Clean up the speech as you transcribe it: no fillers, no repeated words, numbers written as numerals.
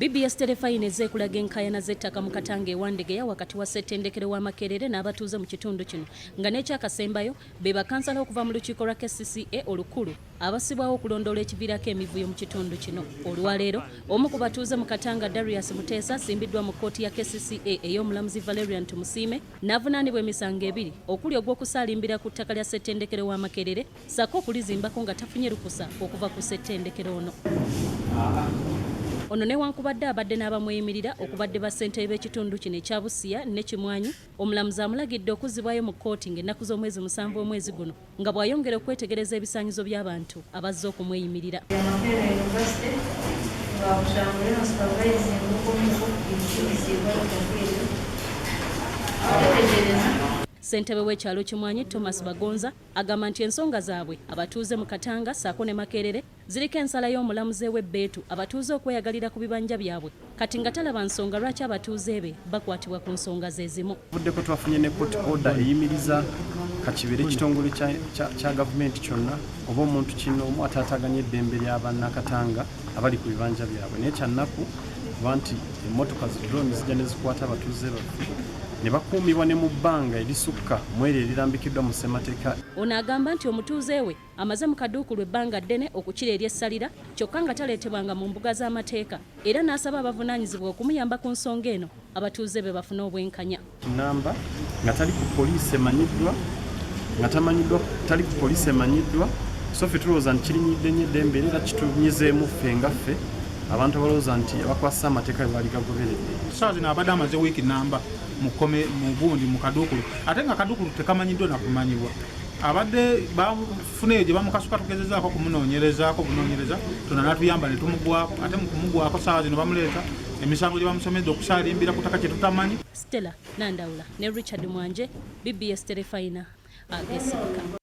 BBS Telefayina ezekulaga Enkaayana z'ettaka mu Katanga ewandegeya wakati wa ssettendekero wa Makerere n'abatuuze mu kitundu kino nga n'ekyakasembayo be bakansala okuva mu lukiiko lwa KCCA olukulu abasibwawo okulondoola ekiviirako emivuyo mu kitundu kino. Olwaleero omu ku batuuze mu Katanga Darius Muteesa asibiddwa mu kkooti ya KCCA ey'omulamuzi Valerian Tumusiime n'avunaanibwa emisango ebiri okuli ogw'okusaalimbira ku ttaka lya ssettendekero wa Makerere ssaako okulizimbako nga tafunye lukusa okuva ku ssettendekero ono. Ono newankubadde abadde n'abamweyimirira okubadde bassentebe b'ekitundu kino ekya Busia ne Kimwanyi, omulamuzi amulagidde okuzzibwayo mu kkooti ng'ennaku z'omwezi 7 omwezi guno nga bw'ayongera okwetegereza ebisaanyizo by'abantu abazze okumweyimirira. Ssentebe w'ekyalo Kimwanyi Thomas Bagonza agamba nti ensonga zaabwe abatuuze mu Katanga ssaako ne Makerere ziriko ensala y'omulamuzi w'ebbeetu abatuuze okweyagalira ku bibanja byabwe kati nga talaba nsonga lwaki abatuuze be bakwatibwa ku nsonga ze zimu. Buddeko twafunye ne court order eyimiriza kakibere ekitongole kya gavumenti kyonna oba omuntu kino omu ataataganya eddembe ly'abannakatanga abali ku bibanja byabwe naye kyannaku kuba nti emmotoka zidroni zijja ne zikwata abatuuze baffe ne bakuumibwa ne mu bbanga erisukka mu eryo erirambikiddwa mu ssemateeka. Ono agamba nti omutuuze we amaze mu kaduukulu ebbanga ddene okukira ery'essalira kyokka nga taleetebwanga mu mbuga z'amateeka era n'asaba abavunaanyizibwa okumuyamba ku nsonga eno abatuuze be bafune obwenkanya. Namba nga tali ku poliisi emanyiddwa nga tali ku poliisi emanyiddwa so ffe tulowooza nti kirinyidde nnyo eddembe era kitunyizeemu ffe nga ffe abantu abalowooza nti abakwasa amateeka bwe baali gagoberedde. Saa zino abadde amaze wiiki namba mukome mugundi mu kaduukulu ate nga kaduukulu tekamanyiddwa na kumanyibwa abadde bafuneyo gye bamukasuka tugezezaako kumunoonyerezaako bunoonyereza tona natuyamba ne tumugwako ate mu kumugwako saa zino bamuleeta emisango gye bamusomedde okusaalimbira ku ttaka kye tutamanyi. Stella Nandawula ne Richard Mwanje, BBS Telefayina, Ageesigika.